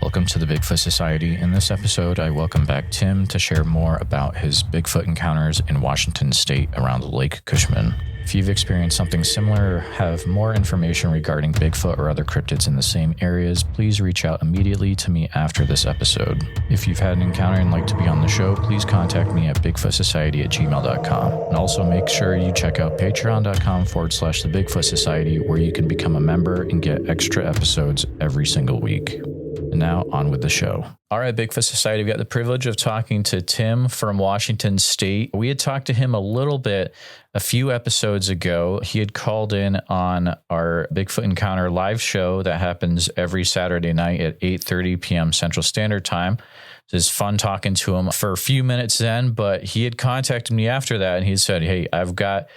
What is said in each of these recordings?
Welcome to the Bigfoot Society. In this episode, I welcome back Tim to share more about his Bigfoot encounters in Washington state around Lake Cushman. If you've experienced something similar or have more information regarding Bigfoot or other cryptids in the same areas, please reach out immediately to me after this episode. If you've had an encounter and like to be on the show, please contact me at bigfootsociety@gmail.com. And also make sure you check out patreon.com/the Bigfoot Society, where you can become a member and get extra episodes every single week. And now on with the show. All right, Bigfoot Society, we got the privilege of talking to Tim from Washington State. We had talked to him a little bit a few episodes ago. He had called in on our Bigfoot Encounter live show that happens every Saturday night at 8:30 p.m. Central Standard Time. It's fun talking to him for a few minutes then, but he had contacted me after that and he said, hey, I've got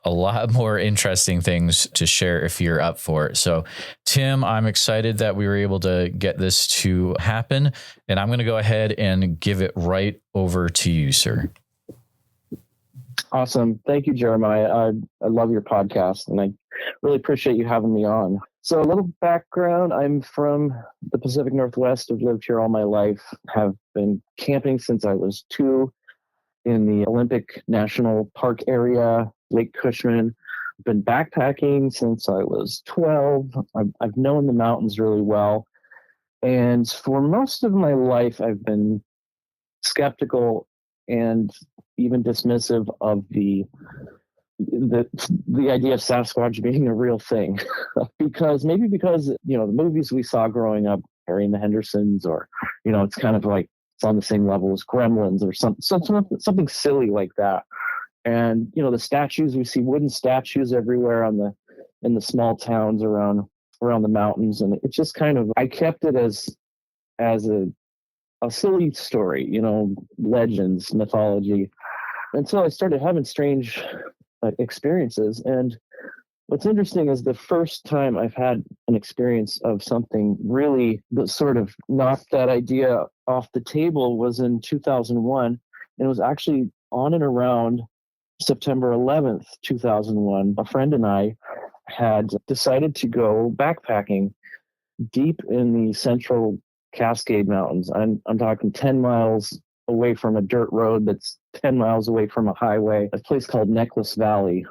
a lot more interesting things to share if you're up for it. So, Tim, I'm excited that we were able to get this to happen, and I'm going to go ahead and give it right over to you, sir. Awesome. Thank you, Jeremiah. I love your podcast, and I really appreciate you having me on. So a little background, I'm from the Pacific Northwest. I've lived here all my life, have been camping since I was 2 in the Olympic National Park area, Lake Cushman. I've been backpacking since I was 12. I've known the mountains really well. And for most of my life, I've been skeptical and even dismissive of the idea of Sasquatch being a real thing. because the movies we saw growing up, Harry and the Hendersons, or, it's kind of like it's on the same level as Gremlins or something silly like that. And, the statues, we see wooden statues everywhere in the small towns around the mountains. And it's just kind of, I kept it as a silly story, legends, mythology, until I started having strange experiences. And what's interesting is the first time I've had an experience of something really that sort of knocked that idea off the table was in 2001. And it was actually on and around September 11th, 2001. A friend and I had decided to go backpacking deep in the central Cascade Mountains. I'm talking 10 miles away from a dirt road that's 10 miles away from a highway, a place called Necklace Valley.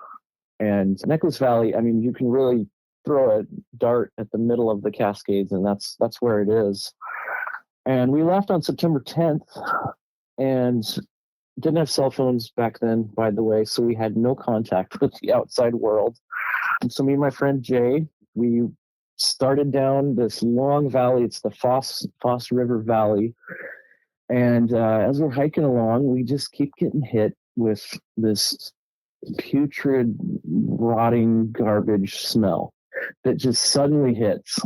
And Necklace Valley, I mean, you can really throw a dart at the middle of the Cascades, and that's where it is. And we left on September 10th and didn't have cell phones back then, by the way, so we had no contact with the outside world. And so me and my friend Jay, we started down this long valley. It's the Foss River Valley. And as we're hiking along, we just keep getting hit with this putrid, rotting garbage smell that just suddenly hits.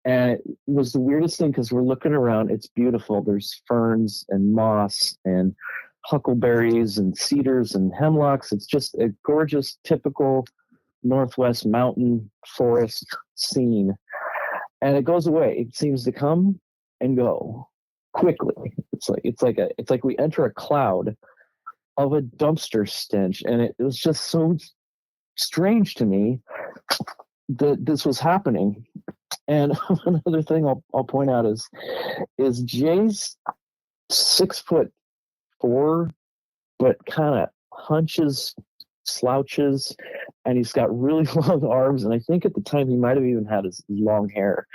And it was the weirdest thing because we're looking around. It's beautiful. There's ferns and moss and huckleberries and cedars and hemlocks. It's just a gorgeous, typical Northwest mountain forest scene. And it goes away. It seems to come and go quickly. It's like we enter a cloud of a dumpster stench. And it was just so strange to me that this was happening. And another thing I'll point out is Jay's 6'4", but kind of hunches, slouches, and he's got really long arms. And I think at the time he might have even had his long hair.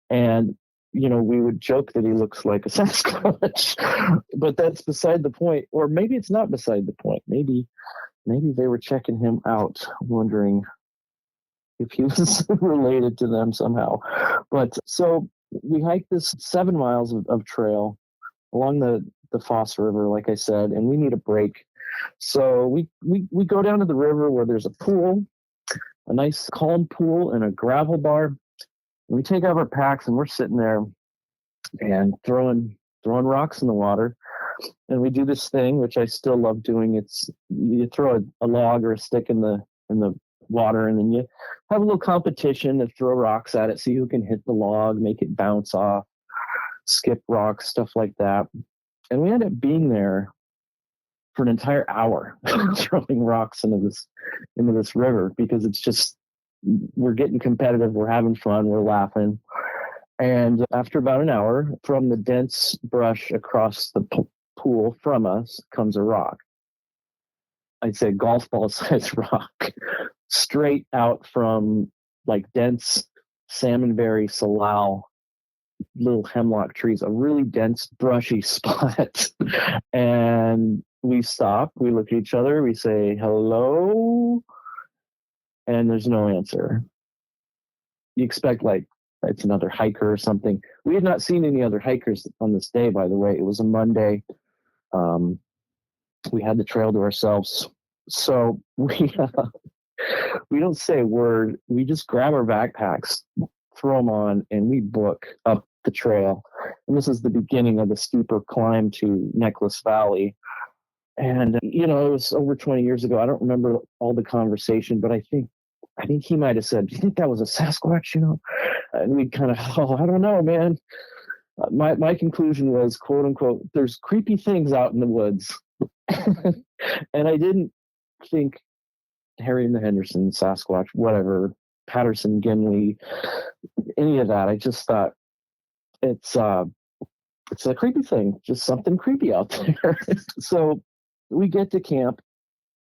And we would joke that he looks like a Sasquatch, but that's beside the point. Or maybe it's not beside the point. Maybe they were checking him out, wondering if he was related to them somehow. But so we hiked this 7 miles of trail along the Foss River, like I said, and we need a break. So we go down to the river where there's a pool, a nice calm pool and a gravel bar. And we take out our packs and we're sitting there and throwing rocks in the water. And we do this thing, which I still love doing. It's you throw a log or a stick in the water, and then you have a little competition to throw rocks at it, see who can hit the log, make it bounce off, skip rocks, stuff like that. And we end up being there for an entire hour throwing rocks into this river because it's just, we're getting competitive, we're having fun, we're laughing. And after about an hour, from the dense brush across the pool from us comes a rock. I'd say golf ball sized rock, straight out from like dense salmonberry, salal, little hemlock trees, a really dense, brushy spot. And we stop, we look at each other, we say, hello, and there's no answer. You expect like it's another hiker or something. We had not seen any other hikers on this day, by the way. It was a Monday. We had the trail to ourselves. So we don't say a word. We just grab our backpacks, throw them on, and we book up the trail. And this is the beginning of the steeper climb to Necklace Valley. And, it was over 20 years ago. I don't remember all the conversation, but I think he might have said, do you think that was a Sasquatch, And we kind of, I don't know, man. My conclusion was, quote unquote, there's creepy things out in the woods. And I didn't think Harry and the Henderson, Sasquatch, whatever, Patterson, Gimli, any of that. I just thought it's a creepy thing, just something creepy out there. So we get to camp,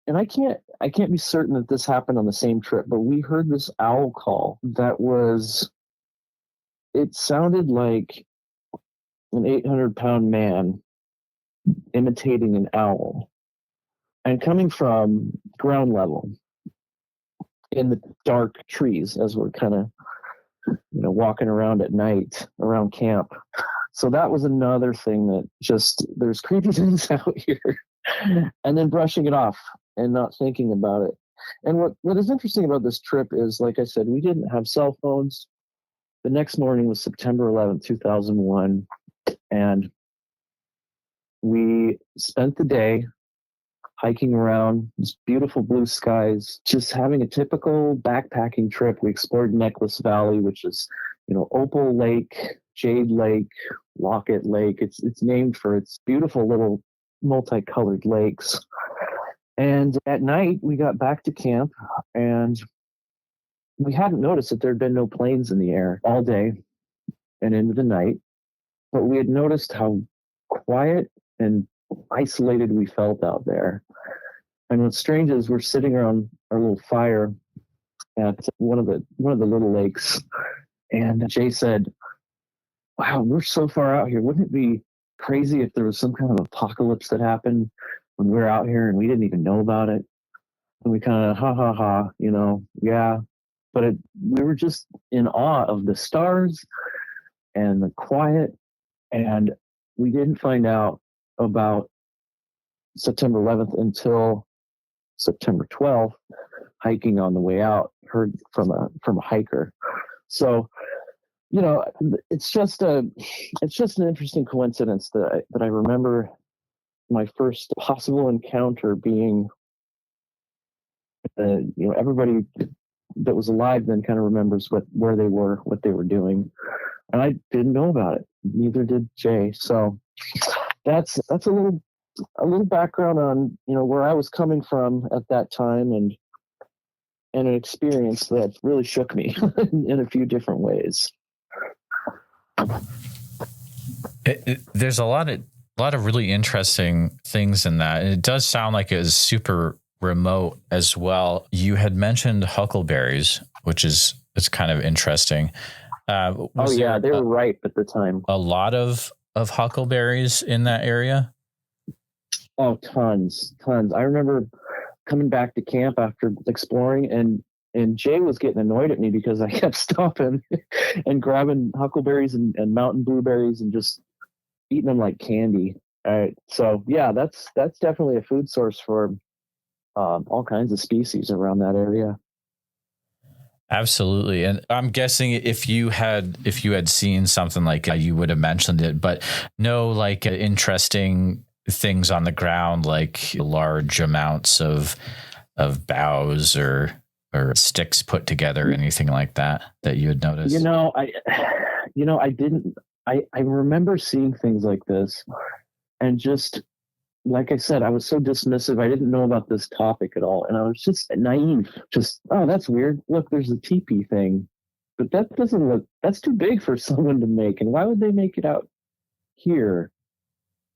and I can't be certain that this happened on the same trip, but we heard this owl call it sounded like an 800-pound man imitating an owl, and coming from ground level in the dark trees as we're kind of walking around at night around camp. So that was another thing that just, there's creepy things out here. And then brushing it off and not thinking about it. And what is interesting about this trip is, like I said, we didn't have cell phones. The next morning was September 11th, 2001. And we spent the day hiking around these beautiful blue skies, just having a typical backpacking trip. We explored Necklace Valley, which is, Opal Lake, Jade Lake, Locket Lake. It's named for its beautiful little multicolored lakes. And at night, we got back to camp, and we hadn't noticed that there had been no planes in the air all day and into the night. But we had noticed how quiet and isolated we felt out there. And what's strange is we're sitting around our little fire at one of the little lakes, and Jay said, wow, we're so far out here. Wouldn't it be crazy if there was some kind of apocalypse that happened when we're out here and we didn't even know about it? And we kind of ha, yeah. But we were just in awe of the stars and the quiet, and we didn't find out about September 11th until September 12th, hiking on the way out, heard from a hiker. So, it's just an interesting coincidence that I remember my first possible encounter being, everybody that was alive then kind of remembers where they were, what they were doing, and I didn't know about it. Neither did Jay. So that's a little background on where I was coming from at that time, and an experience that really shook me in a few different ways. There's a lot of really interesting things in that. And it does sound like it was super remote as well. You had mentioned huckleberries, which is kind of interesting. They were ripe at the time. A lot of huckleberries in that area? Oh, tons. I remember coming back to camp after exploring, and Jay was getting annoyed at me because I kept stopping and grabbing huckleberries and mountain blueberries and just eating them like candy. All right. So yeah, that's definitely a food source for all kinds of species around that area. Absolutely. And I'm guessing if you had seen something like you would have mentioned it, but no like interesting things on the ground, like large amounts of boughs or sticks put together, anything like that you had noticed. I didn't. I remember seeing things like this, and just like I said, I was so dismissive. I didn't know about this topic at all, and I was just naive. Just, oh, that's weird. Look, there's a teepee thing. but that doesn't look, that's too big for someone to make. And why would they make it out here?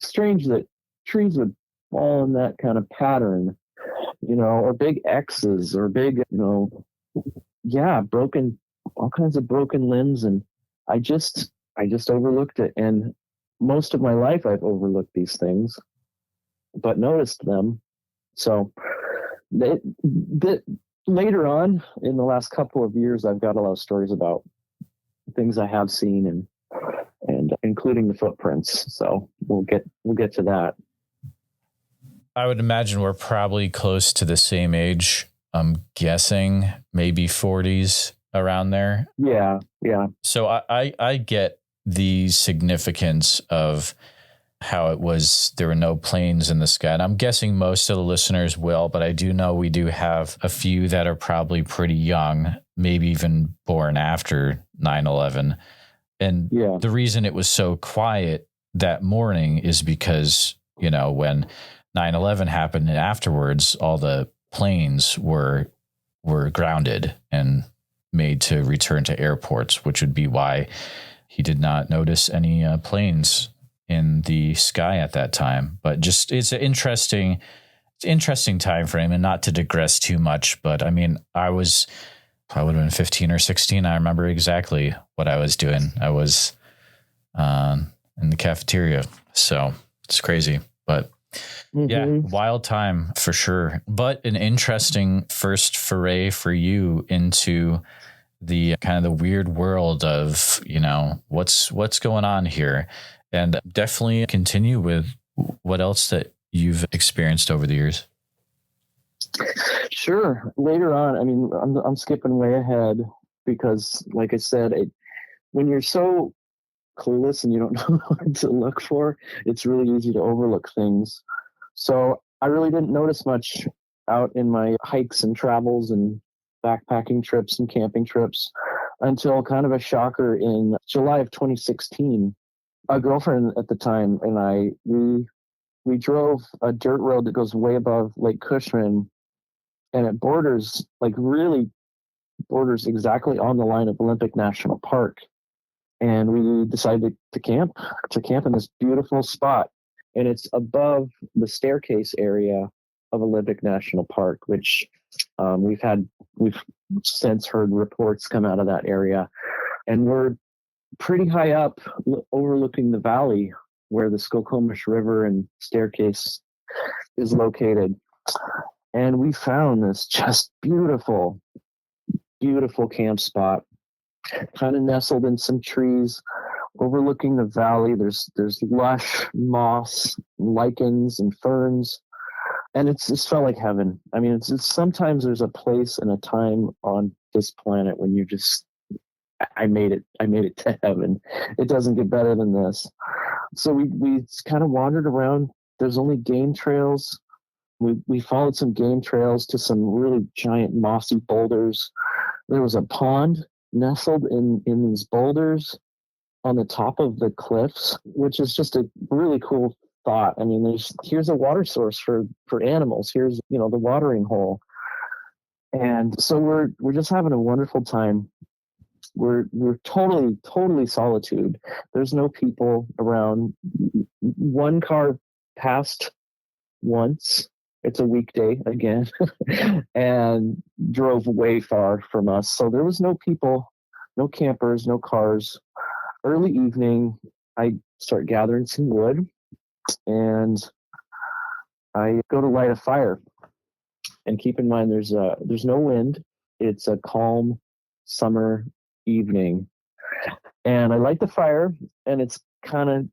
Strange that trees would fall in that kind of pattern, or big X's or big, yeah, broken, all kinds of broken limbs. And I just overlooked it. And most of my life I've overlooked these things, but noticed them. So later on in the last couple of years, I've got a lot of stories about things I have seen and including the footprints. So we'll get to that. I would imagine we're probably close to the same age. I'm guessing maybe 40s around there. Yeah. So I get the significance of how it was, there were no planes in the sky. And I'm guessing most of the listeners will, but I do know we do have a few that are probably pretty young, maybe even born after 9/11. And the reason it was so quiet that morning is because, when 9/11 happened and afterwards, all the planes were grounded and made to return to airports, which would be why he did not notice any planes in the sky at that time. But just it's an interesting time frame, and not to digress too much, but I mean, I would have been 15 or 16. I remember exactly what I was doing. I was in the cafeteria. So it's crazy, but yeah, wild time for sure. But an interesting first foray for you into the kind of the weird world of, what's going on here. And definitely continue with what else that you've experienced over the years. Sure. Later on, I mean, I'm skipping way ahead because, like I said, when you're so clueless and you don't know what to look for, it's really easy to overlook things. So I really didn't notice much out in my hikes and travels and backpacking trips and camping trips until kind of a shocker in July of 2016. A girlfriend at the time and we drove a dirt road that goes way above Lake Cushman, and it borders exactly on the line of Olympic National Park. And we decided to camp in this beautiful spot, and it's above the staircase area of Olympic National Park, which we've since heard reports come out of that area, and we're pretty high up overlooking the valley where the Skokomish River and staircase is located. And we found this just beautiful camp spot, kind of nestled in some trees overlooking the valley. There's lush moss, lichens, and ferns, and it just felt like heaven. I mean, it's sometimes there's a place and a time on this planet when you just, I made it to heaven. It doesn't get better than this. So we kind of wandered around. There's only game trails. We followed some game trails to some really giant mossy boulders. There was a pond nestled in these boulders on the top of the cliffs, which is just a really cool thought. I mean, here's a water source for animals. Here's, the watering hole. And so we're just having a wonderful time. We're totally solitude. There's no people around. One car passed once. It's a weekday again, and drove way far from us. So there was no people, no campers, no cars. Early evening, I start gathering some wood, and I go to light a fire. And keep in mind, there's no wind. It's a calm summer evening, and I light the fire, and it's kind of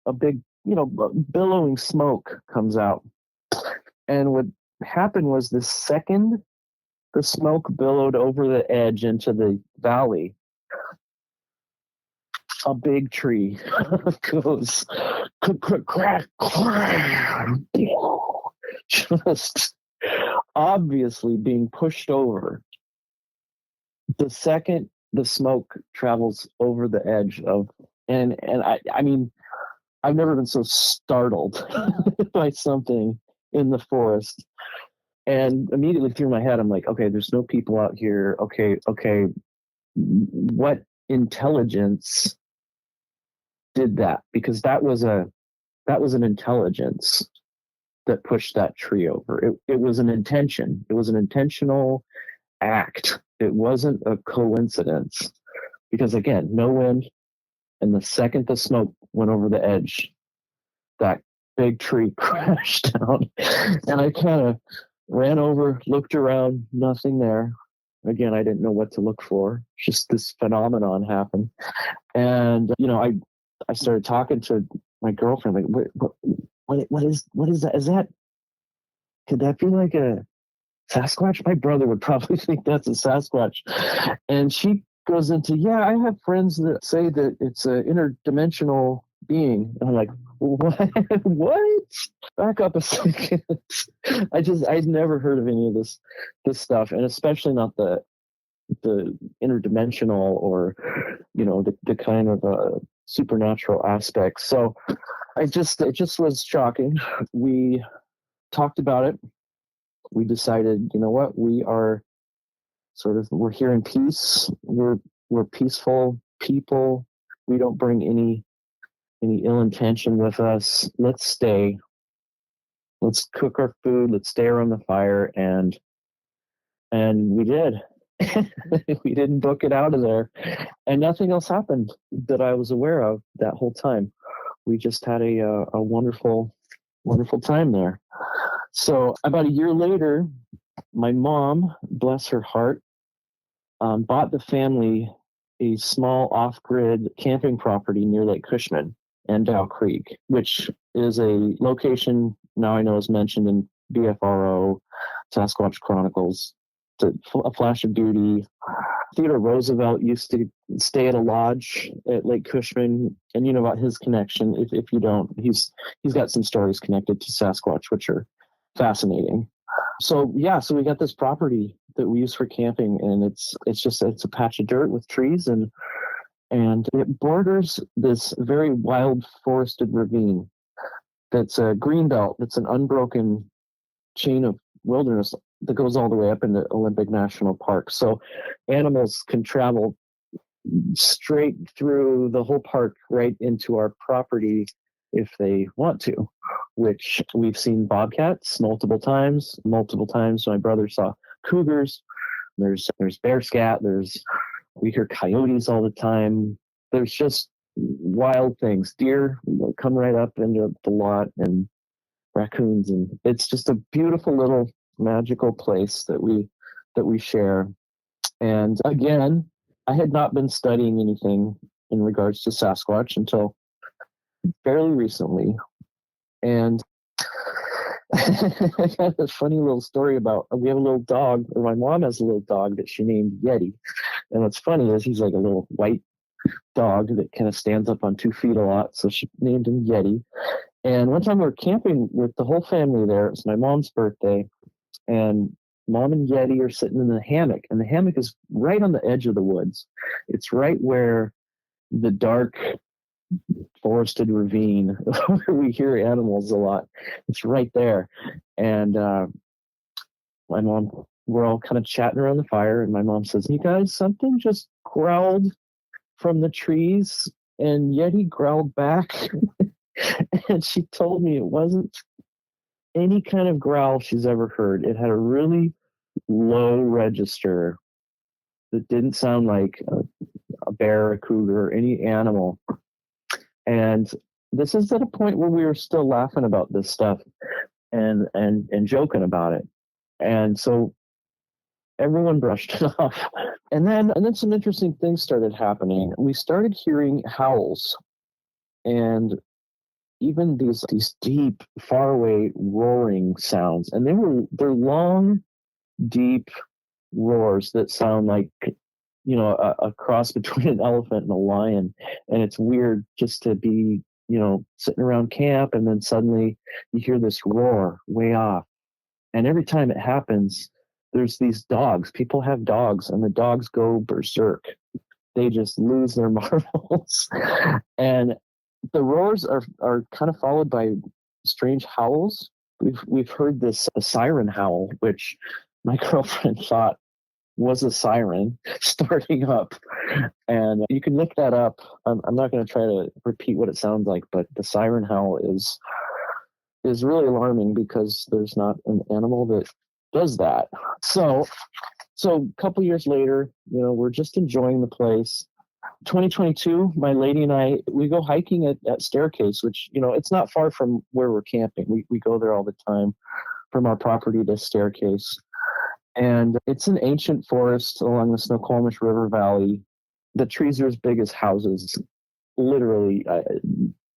a big, billowing smoke comes out. And what happened was, the second the smoke billowed over the edge into the valley, a big tree goes crack, just obviously being pushed over. The second the smoke travels over the edge of, and I mean, I've never been so startled by something in the forest. And immediately through my head, I'm like, okay, there's no people out here. Okay, what intelligence did that, because that was an intelligence that pushed that tree over. It was an intention. It was an intentional act. It wasn't a coincidence, because again, no wind, and the second the smoke went over the edge, that big tree crashed down. And I kind of ran over, looked around, nothing there. Again, I didn't know what to look for. Just this phenomenon happened. And, I started talking to my girlfriend, like, what is that? Is that, could that be like a Sasquatch? My brother would probably think that's a Sasquatch. And she goes into, yeah, I have friends that say that it's an interdimensional being. And I'm like, what? Back up a second. I'd never heard of any of this stuff, and especially not the interdimensional, or the kind of supernatural aspects. So it just was shocking. We talked about it. We decided, you know what, we're here in peace. We're peaceful people. We don't bring any ill intention with us. Let's stay. Let's cook our food. Let's stay around the fire. And we did. We didn't book it out of there. And nothing else happened that I was aware of that whole time. We just had a wonderful, wonderful time there. So about a year later, my mom, bless her heart, bought the family a small off-grid camping property near Lake Cushman and Dow Creek, which is a location now I know is mentioned in BFRO, Sasquatch Chronicles, a flash of beauty. Theodore Roosevelt used to stay at a lodge at Lake Cushman, and you know about his connection. If you don't, he's got some stories connected to Sasquatch, which are fascinating. So we got this property that we use for camping, and it's a patch of dirt with trees, and it borders this very wild forested ravine that's a green belt, that's an unbroken chain of wilderness that goes all the way up into Olympic National Park. So animals can travel straight through the whole park right into our property if they want to, which we've seen bobcats multiple times. My brother saw cougars. There's bear scat. We hear coyotes all the time. There's just wild things. Deer come right up into the lot, and raccoons, and it's just a beautiful little magical place that we share. And again, I had not been studying anything in regards to Sasquatch until fairly recently. And I got a funny little story about, we have a little dog, or my mom has a little dog that she named Yeti. And what's funny is he's like a little white dog that kind of stands up on 2 feet a lot. So she named him Yeti. And one time we were camping with the whole family there. It was my mom's birthday, and Mom and Yeti are sitting in the hammock, and the hammock is right on the edge of the woods. It's right where the dark forested ravine where we hear animals a lot. It's right there. And my mom, we're all kind of chatting around the fire, and my mom says, "You guys, something just growled from the trees." And Yeti growled back. And she told me it wasn't any kind of growl she's ever heard. It had a really low register that didn't sound like a bear, a cougar, or any animal. And this is at a point where we were still laughing about this stuff and joking about it. And so everyone brushed it off. And then some interesting things started happening. We started hearing howls, and even these deep, faraway roaring sounds. And they're long, deep roars that sound like, a cross between an elephant and a lion. And it's weird just to be, sitting around camp, and then suddenly you hear this roar way off. And every time it happens, there's these dogs. People have dogs, and the dogs go berserk. They just lose their marbles. And the roars are kind of followed by strange howls. We've heard this a siren howl, which my girlfriend thought was a siren starting up. And you can look that up. I'm not going to try to repeat what it sounds like, but the siren howl is really alarming because there's not an animal that does that. So a couple years later, we're just enjoying the place. 2022, my lady and I, we go hiking at Staircase, which, it's not far from where we're camping. We go there all the time from our property to Staircase. And it's an ancient forest along the Snoqualmie River Valley. The trees are as big as houses, literally,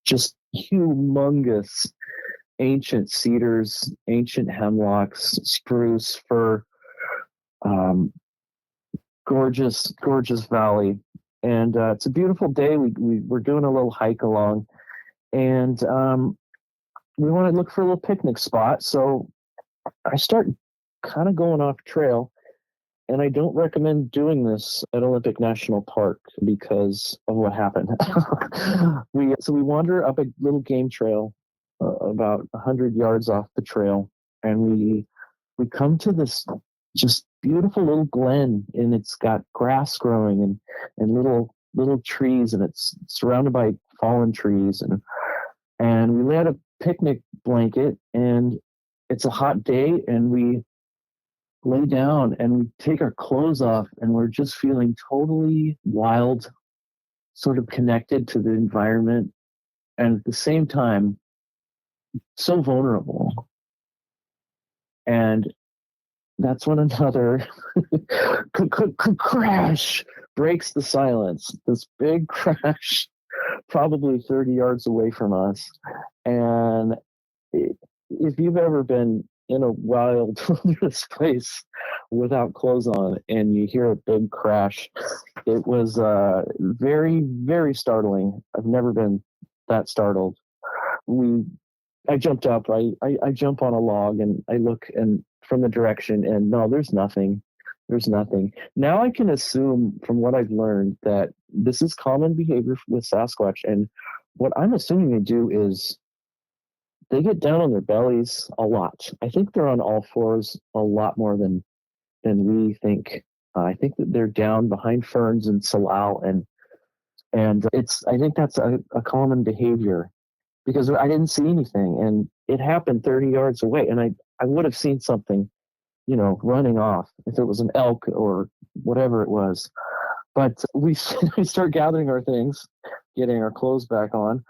just humongous ancient cedars, ancient hemlocks, spruce, fir, gorgeous valley. And it's a beautiful day. We're doing a little hike along, and we want to look for a little picnic spot. So I start kind of going off trail, and I don't recommend doing this at Olympic National Park because of what happened. we wander up a little game trail about 100 yards off the trail, and we come to this just beautiful little glen, and it's got grass growing and little trees, and it's surrounded by fallen trees, and we lay out a picnic blanket, and it's a hot day, and we lay down and we take our clothes off, and we're just feeling totally wild, sort of connected to the environment, and at the same time so vulnerable. And that's when another crash breaks the silence. This big crash, probably 30 yards away from us. And if you've ever been in a wild wilderness place without clothes on and you hear a big crash, it was very, very startling. I've never been that startled. I jumped up. I jump on a log and I look and from the direction, and no, there's nothing. There's nothing. Now I can assume from what I've learned that this is common behavior with Sasquatch, and what I'm assuming they do is they get down on their bellies a lot. I think they're on all fours a lot more than we think. I think that they're down behind ferns and salal, and I think that's a common behavior, because I didn't see anything, and it happened 30 yards away, and I would have seen something, running off if it was an elk or whatever it was. But we start gathering our things, getting our clothes back on,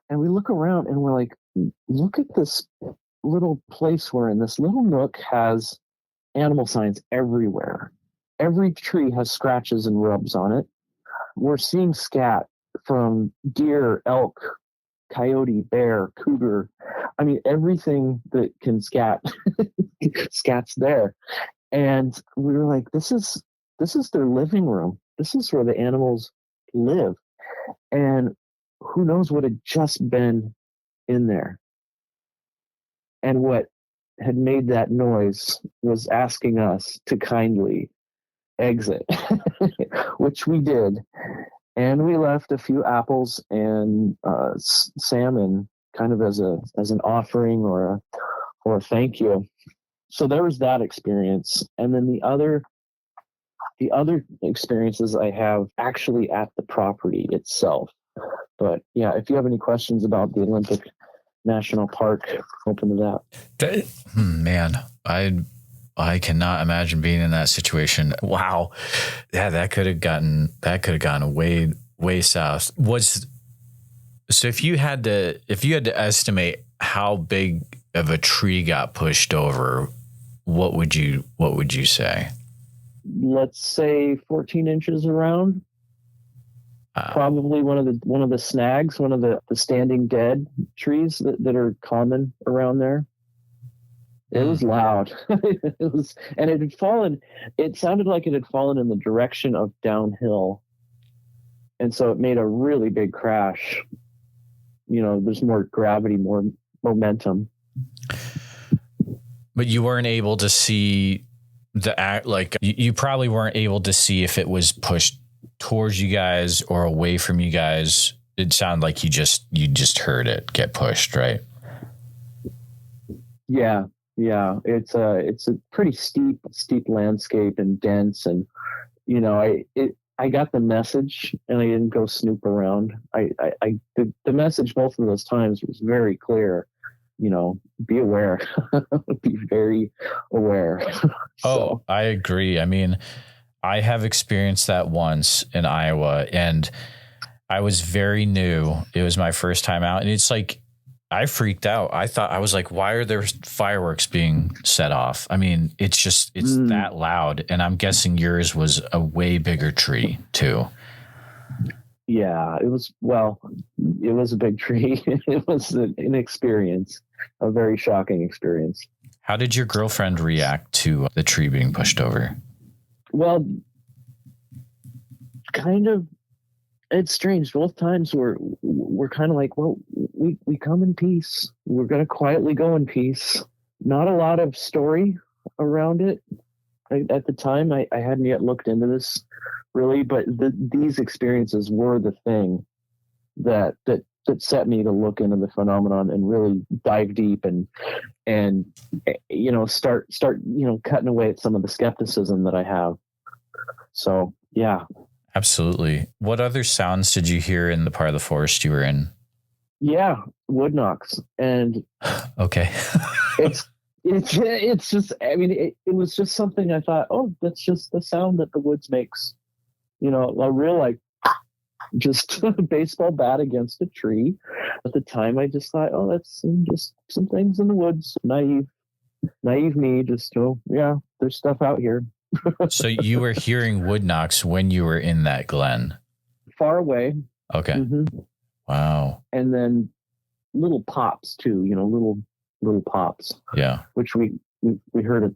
and we look around and we're like, look at this little place we're in. This little nook has animal signs everywhere. Every tree has scratches and rubs on it. We're seeing scat from deer, elk, coyote, bear, cougar. I mean, everything that can scat, scat's there. And we were like, this is their living room. This is where the animals live. And who knows what had just been in there. And what had made that noise was asking us to kindly exit, which we did. And we left a few apples and salmon, kind of as an offering or a thank you. So there was that experience, and then the other experiences I have actually at the property itself. But yeah, if you have any questions about the Olympic National Park, open to that. Man, I cannot imagine being in that situation. Wow. Yeah, that could have gone way south. So if you had to estimate how big of a tree got pushed over, what would you say? Let's say 14 inches around. Probably one of the snags, one of the standing dead trees that are common around there. It was loud. And it had fallen. It sounded like it had fallen in the direction of downhill, and so it made a really big crash. There's more gravity, more momentum. But you weren't able to see you probably weren't able to see if it was pushed towards you guys or away from you guys. It sounded like you just heard it get pushed, right? Yeah. Yeah, it's a pretty steep landscape and dense, and I got the message, and I didn't go snoop around. The message both of those times was very clear. Be aware, be very aware. Oh, I agree. I mean, I have experienced that once in Iowa, and I was very new. It was my first time out, and it's like I freaked out. I was like, why are there fireworks being set off? I mean, it's that loud, and I'm guessing yours was a way bigger tree too. Yeah, it was a big tree. It was an experience, a very shocking experience. How did your girlfriend react to the tree being pushed over? Well, kind of, it's strange. Both times we're kind of like, well, we come in peace. We're going to quietly go in peace. Not a lot of story around it. At the time, I hadn't yet looked into this really, but these experiences were the thing that set me to look into the phenomenon and really dive deep and start cutting away at some of the skepticism that I have. So yeah. Absolutely. What other sounds did you hear in the part of the forest you were in? Yeah, wood knocks. And okay. it's just, I mean, it was just something I thought, oh, that's just the sound that the woods makes. A real just a baseball bat against a tree. At the time, I just thought, oh, that's just some things in the woods. Naive me. Just, yeah, there's stuff out here. So you were hearing wood knocks when you were in that glen? Far away. Okay. Mm-hmm. Wow. And then little pops too, little pops. Yeah. Which we heard at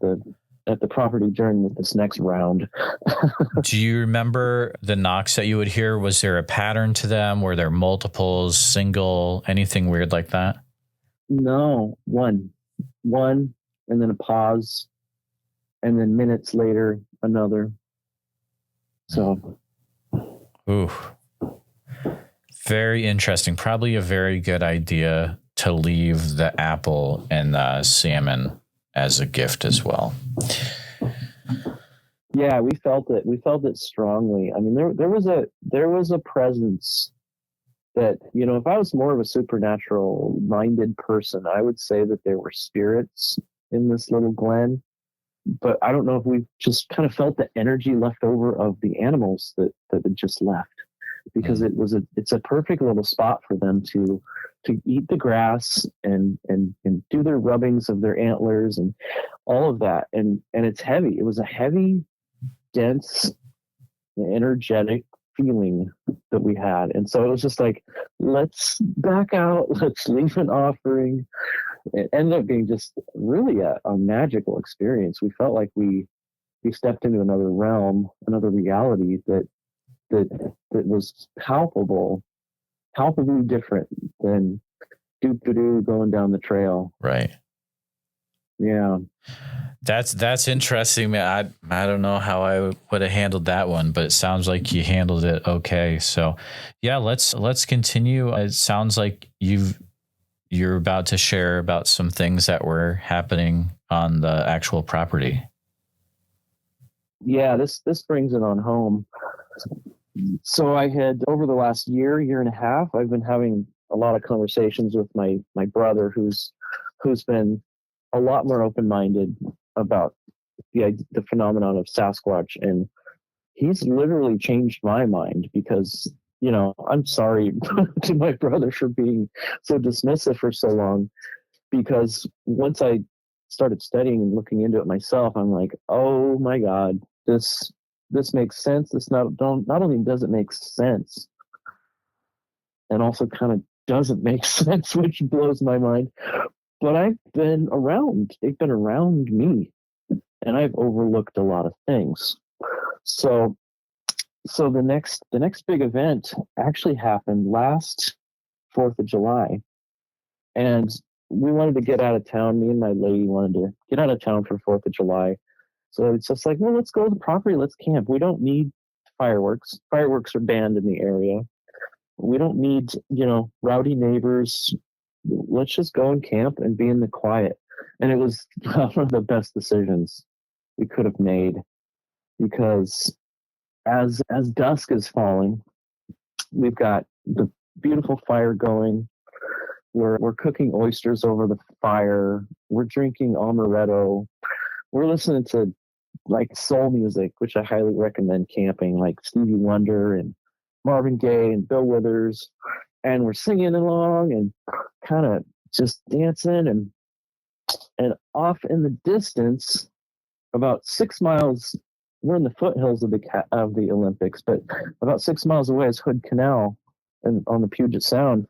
the property during this next round. Do you remember the knocks that you would hear? Was there a pattern to them? Were there multiples, single, anything weird like that? No, one, and then a pause. And then minutes later, another. So. Ooh. Very interesting. Probably a very good idea to leave the apple and the salmon as a gift as well. Yeah, we felt it. We felt it strongly. I mean, there was a presence that, if I was more of a supernatural minded person, I would say that there were spirits in this little glen. But I don't know if we just kind of felt the energy left over of the animals that had just left, because it's a perfect little spot for them to eat the grass and do their rubbings of their antlers and all of that. And it's heavy. It was a heavy, dense, energetic feeling that we had. And so it was just like, let's back out. Let's leave an offering. It ended up being just really a magical experience. We felt like we stepped into another realm, another reality that was palpably different than doo going down the trail. Right. Yeah. That's interesting, man. I don't know how I would have handled that one, but it sounds like you handled it okay. So yeah, let's continue. It sounds like you're about to share about some things that were happening on the actual property. Yeah, this brings it on home. So I had, over the last year and a half, I've been having a lot of conversations with my brother, who's been a lot more open-minded about the phenomenon of Sasquatch, and he's literally changed my mind, because I'm sorry to my brother for being so dismissive for so long, because once I started studying and looking into it myself, I'm like, oh my God, this makes sense. This not only does it make sense, and also kind of doesn't make sense, which blows my mind, but they've been around me, and I've overlooked a lot of things. So the next big event actually happened last 4th of July, and we wanted to get out of town. Me and my lady wanted to get out of town for 4th of July. So it's just like, well, let's go to the property. Let's camp. We don't need fireworks. Fireworks are banned in the area. We don't need, rowdy neighbors. Let's just go and camp and be in the quiet. And it was one of the best decisions we could have made, because as dusk is falling, we've got the beautiful fire going. We're cooking oysters over the fire. We're drinking amaretto. We're listening to like soul music, which I highly recommend camping, like Stevie Wonder and Marvin Gaye and Bill Withers. And we're singing along and kind of just dancing, and off in the distance, about 6 miles, we're in the foothills of the Olympics, but about 6 miles away is Hood Canal and on the Puget Sound.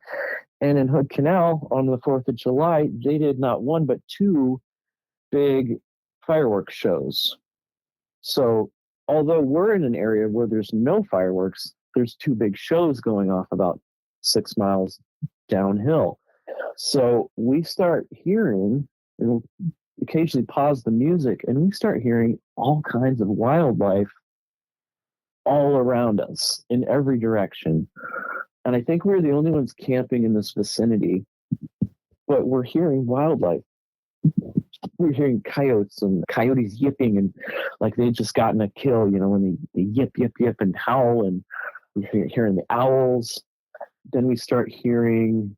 And in Hood Canal on the 4th of July, they did not one but two big fireworks shows. So although we're in an area where there's no fireworks, there's two big shows going off about 6 miles downhill. So we start hearing, and we'll occasionally pause the music, and we start hearing all kinds of wildlife all around us in every direction. And I think we're the only ones camping in this vicinity, but we're hearing wildlife. We're hearing coyotes and coyotes yipping, and like they'd just gotten a kill, when they yip, yip, yip and howl, and we're hearing the owls. Then we start hearing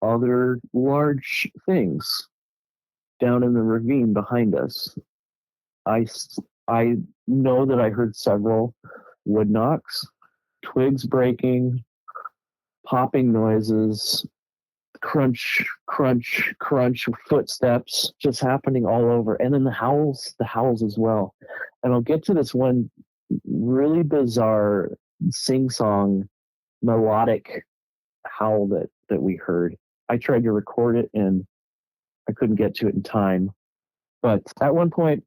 other large things down in the ravine behind us. I know that I heard several wood knocks, twigs breaking, popping noises, crunch, crunch, crunch, footsteps just happening all over. And then the howls as well. And I'll get to this one really bizarre sing-song melodic howl that we heard. I tried to record it and I couldn't get to it in time. But at one point,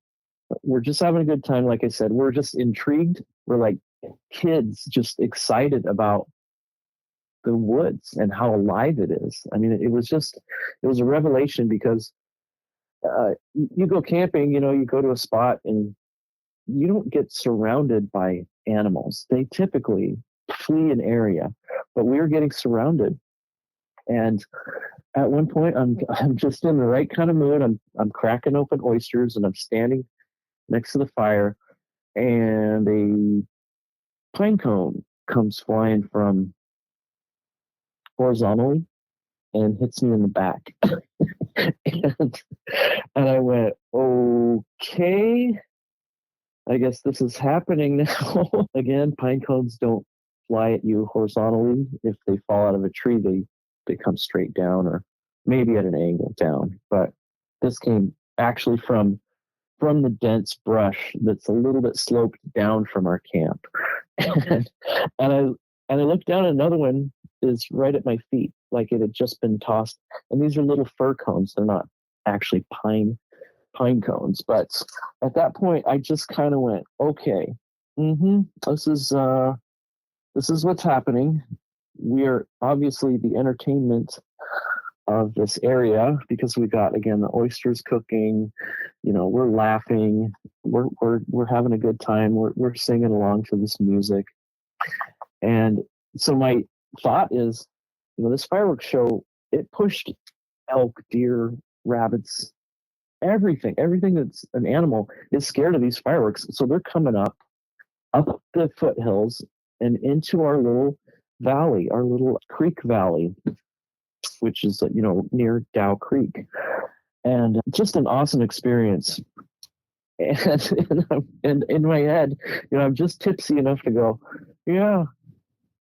we're just having a good time. Like I said, we're just intrigued. We're like kids, just excited about the woods and how alive it is. I mean, it was a revelation, because you go camping, you go to a spot and you don't get surrounded by animals. They typically flee an area, but we were getting surrounded. And at one point, I'm just in the right kind of mood. I'm cracking open oysters, and I'm standing next to the fire, and a pine cone comes flying from horizontally and hits me in the back. and I went, okay, I guess this is happening now. Again, pine cones don't fly at you horizontally. If they fall out of a tree, they come straight down, or maybe at an angle down. But this came actually from the dense brush that's a little bit sloped down from our camp. and I looked down, and another one is right at my feet, like it had just been tossed. And these are little fir cones. They're not actually pine cones. But at that point, I just kind of went, okay, this is what's happening. We are obviously the entertainment of this area, because we got, again, the oysters cooking. We're laughing. We're having a good time. We're singing along to this music. And so my thought is, this fireworks show, it pushed elk, deer, rabbits, everything that's an animal is scared of these fireworks. So they're coming up the foothills and into our little valley, our little creek valley, which is, near Dow Creek. And just an awesome experience. And in my head, I'm just tipsy enough to go, yeah,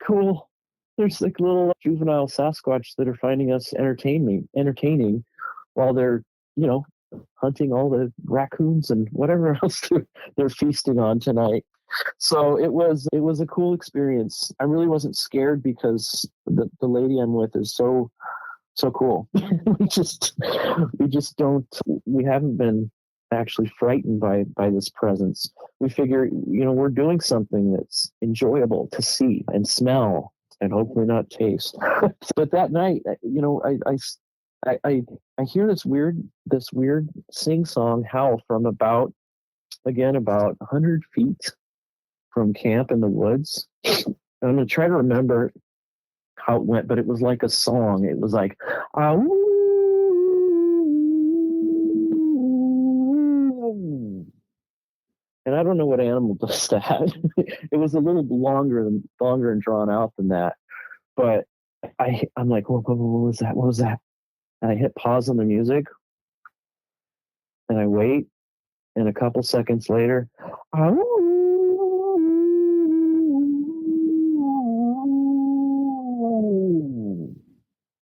cool. There's like little juvenile Sasquatch that are finding us entertaining while they're, hunting all the raccoons and whatever else they're feasting on tonight. So it was a cool experience. I really wasn't scared, because the lady I'm with is so cool. we haven't been actually frightened by this presence. We figure, we're doing something that's enjoyable to see and smell and hopefully not taste. But that night, I hear this weird sing-song howl from about 100 feet from camp in the woods. And I'm going to try to remember how it went, but it was like a song. It was like, And I don't know what animal does that. It was a little longer and drawn out than that. But I'm like, what was that? What was that? And I hit pause on the music, and I wait, and a couple seconds later, and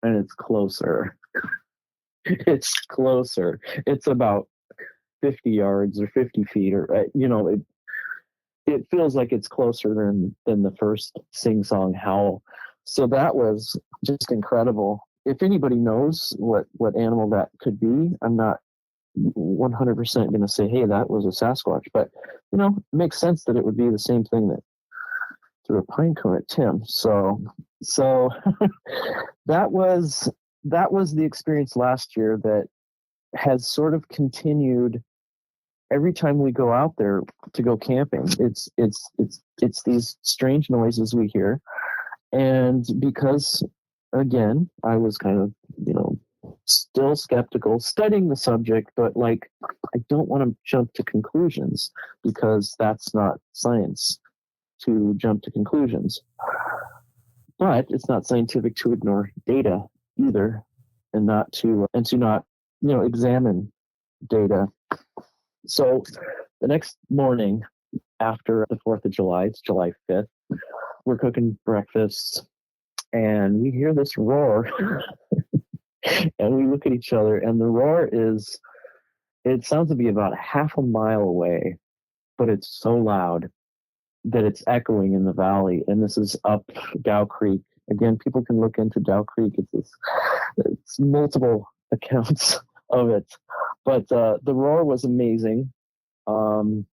it's closer. It's closer. It's about 50 yards or 50 feet, or it feels like it's closer than the first sing-song howl. So that was just incredible. If anybody knows what animal that could be, I'm not 100% going to say, hey, that was a Sasquatch, but it makes sense that it would be the same thing that threw a pine cone at Tim. So that was the experience last year that has sort of continued every time we go out there to go camping. It's these strange noises we hear. And because, again, I was kind of, still skeptical, studying the subject, but I don't want to jump to conclusions, because that's not science to jump to conclusions. But it's not scientific to ignore data either, and to not examine data. So the next morning after the 4th of July, it's July 5th, we're cooking breakfast, and we hear this roar. And we look at each other, and the roar it sounds to be about half a mile away, but it's so loud that it's echoing in the valley. And this is up Dow Creek. Again, people can look into Dow Creek. It's multiple accounts of it. But the roar was amazing. Again,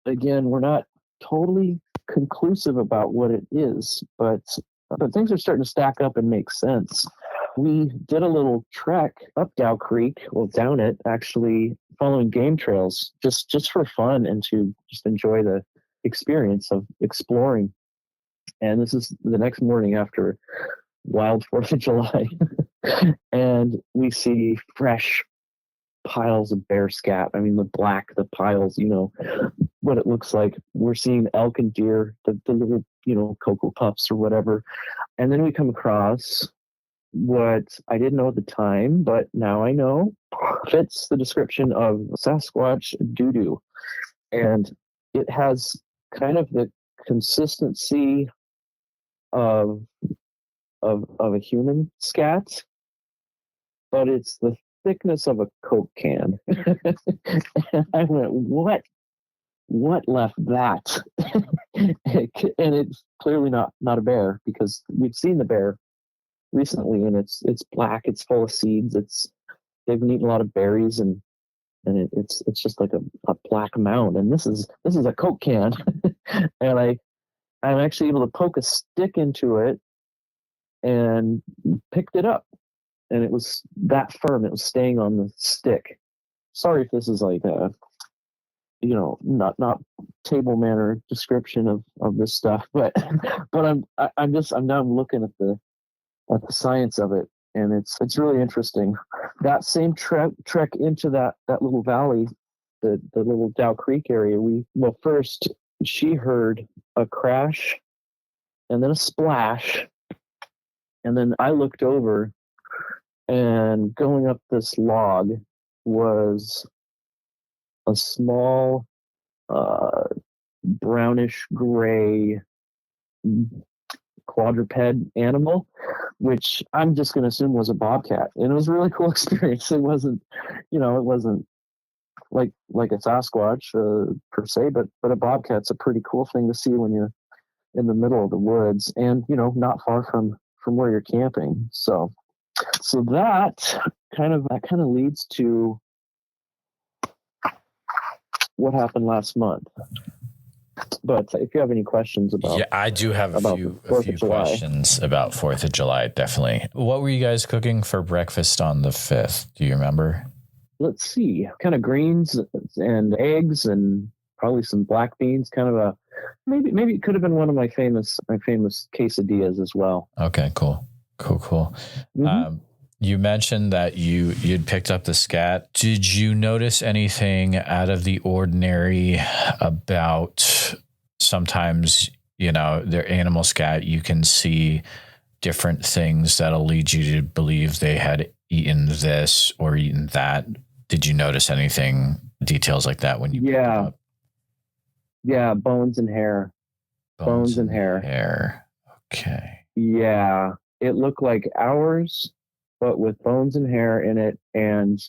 we're not totally conclusive about what it is, but things are starting to stack up and make sense. We did a little trek up Dow Creek, well, down it, actually, following game trails, just for fun and to just enjoy the experience of exploring. And this is the next morning after wild 4th of July. And we see fresh piles of bear scat. I mean, the piles, what it looks like. We're seeing elk and deer, the little, cocoa puffs or whatever. And then we come across what I didn't know at the time, but now I know, fits the description of Sasquatch doo-doo. And it has kind of the consistency of a human scat, but it's the thickness of a Coke can. And I went, what left that? And it's clearly not a bear, because we've seen the bear recently, and it's black, it's full of seeds, they've eaten a lot of berries, and it's just like a black mound. And this is a Coke can. And I'm actually able to poke a stick into it and picked it up, and it was that firm. It was staying on the stick. Sorry if this is like a not table manner description of this stuff, but I'm now looking at the science of it, and it's really interesting. That same trek into that little valley, the little Dow Creek area, first she heard a crash and then a splash, and then I looked over, and going up this log was a small brownish gray quadruped animal, which I'm just going to assume was a bobcat. And it was a really cool experience. It wasn't like a Sasquatch per se, but a bobcat's a pretty cool thing to see when you're in the middle of the woods, and not far from where you're camping. So that kind of leads to what happened last month. But if you have any questions about, yeah, I do have a few questions about 4th of July. Definitely. What were you guys cooking for breakfast on the 5th? Do you remember? Let's see, kind of greens and eggs and probably some black beans. Kind of a maybe it could have been one of my famous quesadillas as well. Okay, cool. Mm-hmm. You mentioned that you'd picked up the scat. Did you notice anything out of the ordinary about sometimes, their animal scat, you can see different things that'll lead you to believe they had eaten this or eaten that. Did you notice anything, details like that when you picked it up? Yeah, bones and hair. Bones and hair. Okay. Yeah, it looked like ours, but with bones and hair in it. And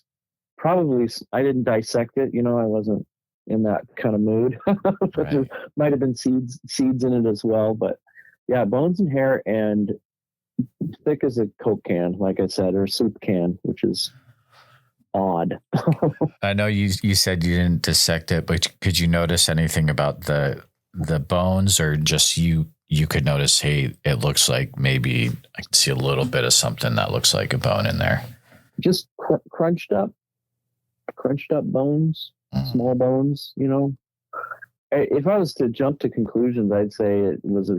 probably, I didn't dissect it. I wasn't in that kind of mood. Right. There might have been seeds in it as well. But yeah, bones and hair and thick as a Coke can, like I said, or a soup can, which is odd. I know you said you didn't dissect it, but could you notice anything about the bones, or just you could notice, hey, it looks like maybe I can see a little bit of something that looks like a bone in there? Just crunched up bones, small bones, If I was to jump to conclusions, I'd say it was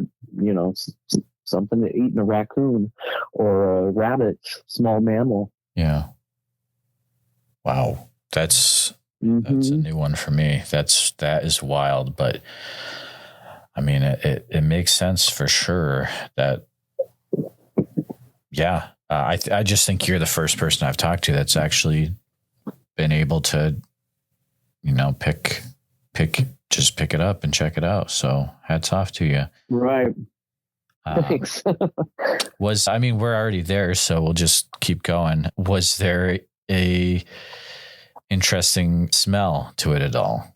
something that eaten a raccoon or a rabbit, small mammal. Yeah. Wow. That's a new one for me. That is wild, but I mean, it makes sense for sure that, yeah. I just think you're the first person I've talked to that's actually been able to, pick it up and check it out. So hats off to you. Right. Thanks. We're already there, so we'll just keep going. Was there a interesting smell to it at all?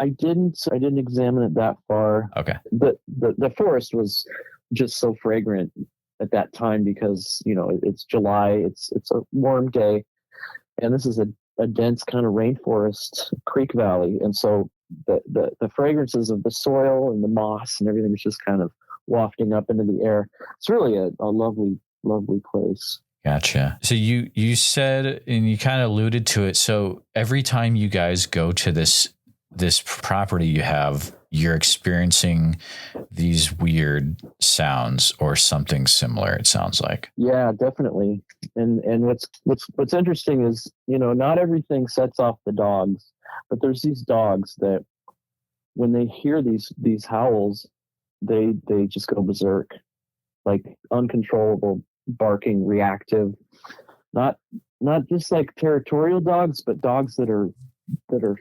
I didn't examine it that far. Okay. The forest was just so fragrant at that time because, it's July, it's a warm day, and this is a dense kind of rainforest creek valley. And so the fragrances of the soil and the moss and everything was just kind of wafting up into the air. It's really a lovely, lovely place. Gotcha. So you said, and you kind of alluded to it. So every time you guys go to this property you're experiencing these weird sounds or something similar, it sounds like. Yeah, definitely. And what's interesting is, not everything sets off the dogs, but there's these dogs that when they hear these howls, they just go berserk, like uncontrollable barking, reactive, not just like territorial dogs, but dogs that are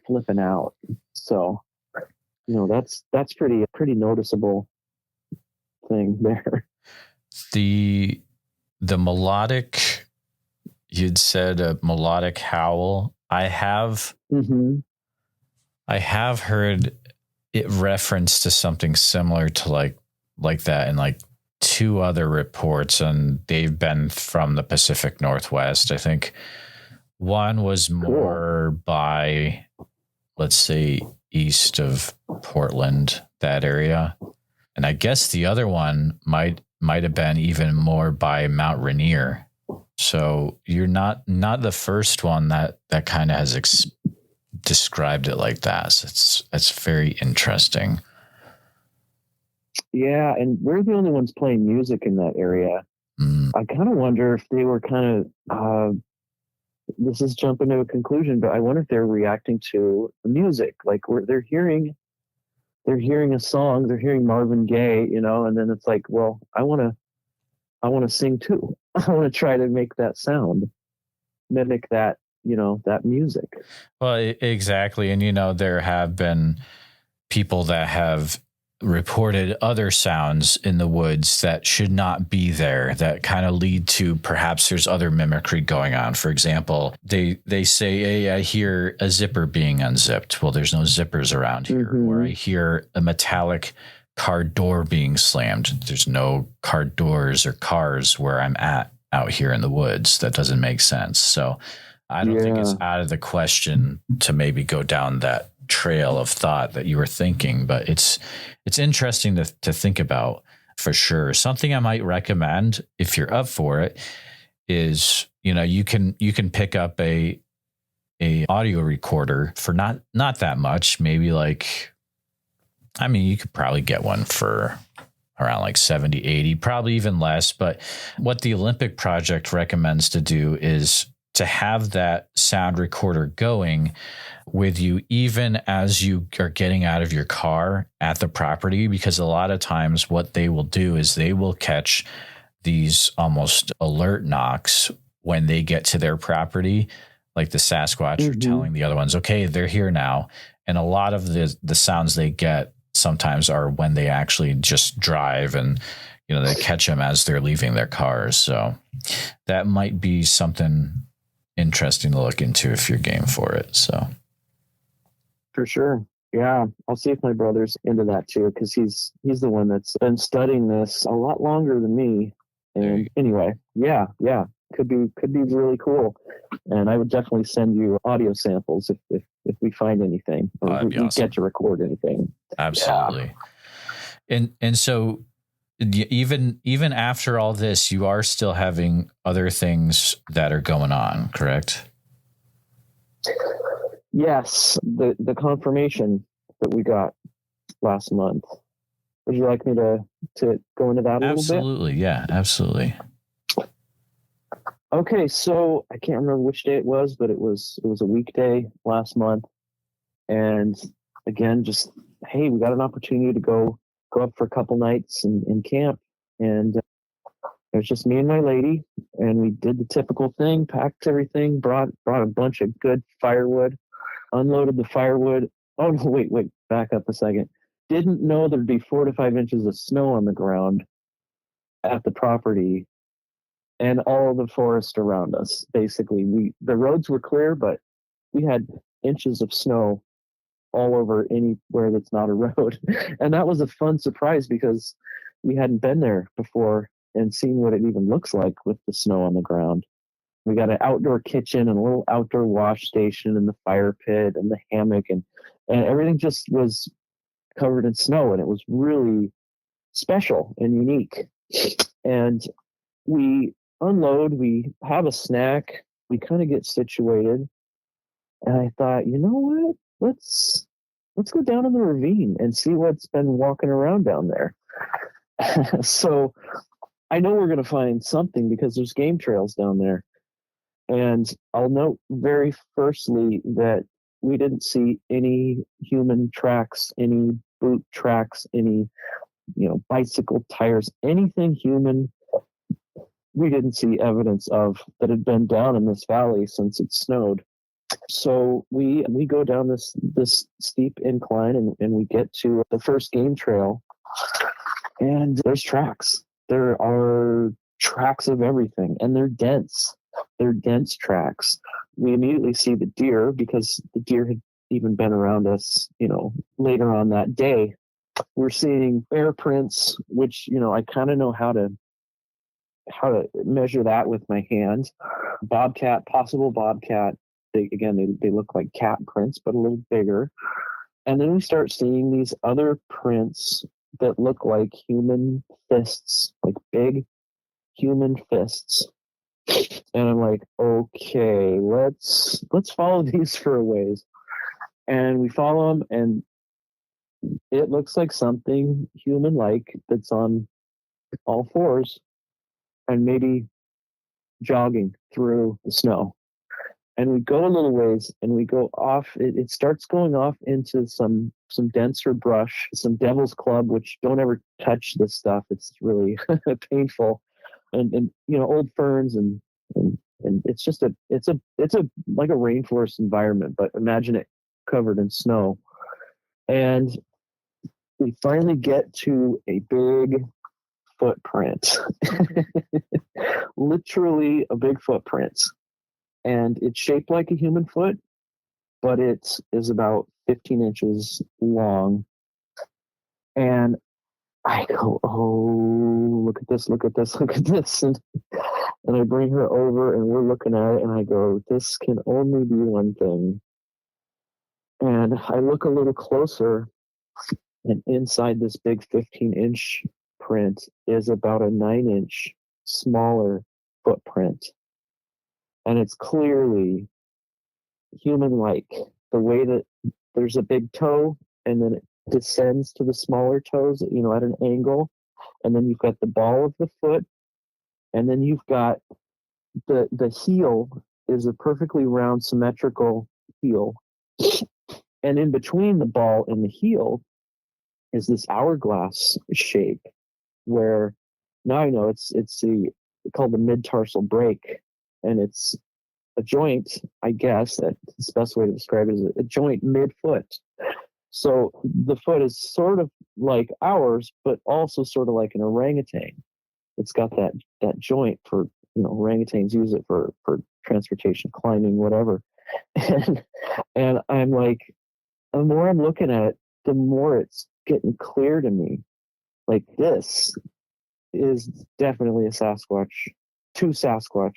flipping out. So, that's pretty noticeable thing there. The melodic, you'd said a melodic howl. I have heard it referenced to something similar to like that in like two other reports, and they've been from the Pacific Northwest. I think one was more by, let's say, east of Portland, that area. And I guess the other one might have been even more by Mount Rainier. So you're not the first one that kind of has described it like that. So it's very interesting. Yeah, and we're the only ones playing music in that area. I kind of wonder if they were kind of this is jumping to a conclusion, but I wonder if they're reacting to the music. Like they're hearing a song, they're hearing Marvin Gaye, and then it's like, well, I want to sing too. I want to try to make that sound, mimic that, that music. Well, exactly. And, there have been people that have reported other sounds in the woods that should not be there, that kind of lead to perhaps there's other mimicry going on. For example, they say, hey, I hear a zipper being unzipped. Well, there's no zippers around here. Or I hear a metallic car door being slammed. There's no car doors or cars where I'm at out here in the woods. That doesn't make sense. So I don't think it's out of the question to maybe go down that trail of thought that you were thinking, but it's interesting to think about for sure. Something I might recommend if you're up for it is, you can pick up a audio recorder for not that much, maybe you could probably get one for around like 70, 80, probably even less. But what the Olympic Project recommends to do is to have that sound recorder going with you even as you are getting out of your car at the property, because a lot of times what they will do is they will catch these almost alert knocks when they get to their property, like the Sasquatch are telling the other ones, okay, they're here now. And a lot of the sounds they get sometimes are when they actually just drive and, they catch them as they're leaving their cars. So that might be something interesting to look into if you're game for it. So for sure. Yeah, I'll see if my brother's into that too, because he's the one that's been studying this a lot longer than me. And anyway, yeah, could be really cool. And I would definitely send you audio samples if we find anything, or we awesome. Get to record anything. Absolutely. Yeah. And so even after all this, you are still having other things that are going on, correct? Yes, the confirmation that we got last month. Would you like me to go into that a little bit? Absolutely, yeah, absolutely. Okay, so I can't remember which day it was, but it was a weekday last month, and again, just hey, we got an opportunity to go up for a couple nights in camp, and it was just me and my lady, and we did the typical thing, packed everything, brought a bunch of good firewood, unloaded the firewood. Oh no, wait, back up a second. Didn't know there'd be 4 to 5 inches of snow on the ground at the property and all the forest around us. Basically, the roads were clear, but we had inches of snow all over anywhere that's not a road. And that was a fun surprise because we hadn't been there before and seen what it even looks like with the snow on the ground. We got an outdoor kitchen and a little outdoor wash station and the fire pit and the hammock, and everything just was covered in snow, and it was really special and unique. And we unload, we have a snack, we kind of get situated, and I thought, you know what? Let's go down in the ravine and see what's been walking around down there. So I know we're going to find something because there's game trails down there. And I'll note very firstly that we didn't see any human tracks, any boot tracks, any, bicycle tires, anything human. We didn't see evidence of that had been down in this valley since it snowed. So we go down this steep incline and we get to the first game trail, and there's tracks. There are tracks of everything, and they're dense. They're dense tracks. We immediately see the deer because the deer had even been around us, later on that day. We're seeing bear prints, which, I kind of know how to measure that with my hand. Possible bobcat. They look like cat prints, but a little bigger. And then we start seeing these other prints that look like human fists, like big human fists. And I'm like, okay, let's follow these for a ways. And we follow them, and it looks like something human-like that's on all fours and maybe jogging through the snow. And we go a little ways, and we go off. It starts going off into some denser brush, some devil's club, which don't ever touch this stuff. It's really painful, and old ferns and it's just it's a like a rainforest environment, but imagine it covered in snow. And we finally get to a big footprint, literally a big footprint. And it's shaped like a human foot, but it is about 15 inches long. And I go, oh, look at this. And I bring her over, and we're looking at it, and I go, this can only be one thing. And I look a little closer, and inside this big 15-inch print is about a 9-inch smaller footprint. And it's clearly human-like. The way that there's a big toe, and then it descends to the smaller toes, at an angle. and then you've got the ball of the foot, and then you've got the heel is a perfectly round symmetrical heel, and in between the ball and the heel is this hourglass shape where now I know it's called the mid-tarsal break, and it's a joint, I guess that's the best way to describe it, is a joint mid-foot. So the foot is sort of like ours, but also sort of like an orangutan. It's got that joint for, orangutans use it for transportation, climbing, whatever. And I'm like, the more I'm looking at it, the more it's getting clear to me. Like, this is definitely a Sasquatch, two Sasquatch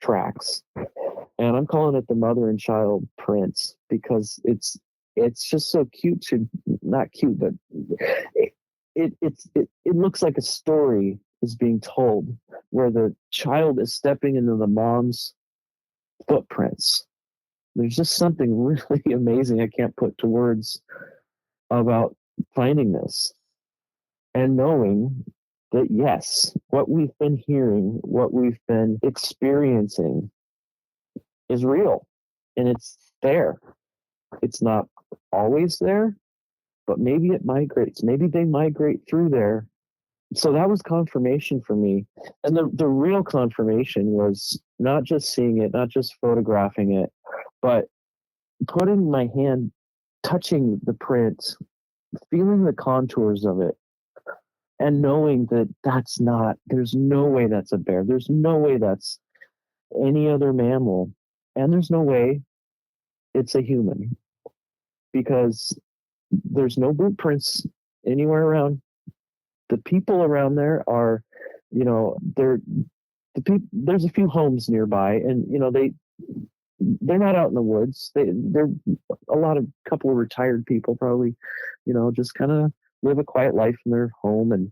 tracks. And I'm calling it the mother and child prints because it's just so cute to, not cute, but it looks like a story is being told where the child is stepping into the mom's footprints. There's just something really amazing I can't put to words about finding this and knowing that, yes, what we've been hearing, what we've been experiencing is real, and it's there. It's not always there, but maybe it migrates. Maybe they migrate through there. So that was confirmation for me. And the real confirmation was not just seeing it, not just photographing it, but putting my hand, touching the print, feeling the contours of it, and knowing that there's no way that's a bear. There's no way that's any other mammal. And there's no way it's a human, because there's no boot prints anywhere around. The people around there are, there's a few homes nearby, and they're not out in the woods. They're a couple of retired people probably, just kind of live a quiet life in their home, and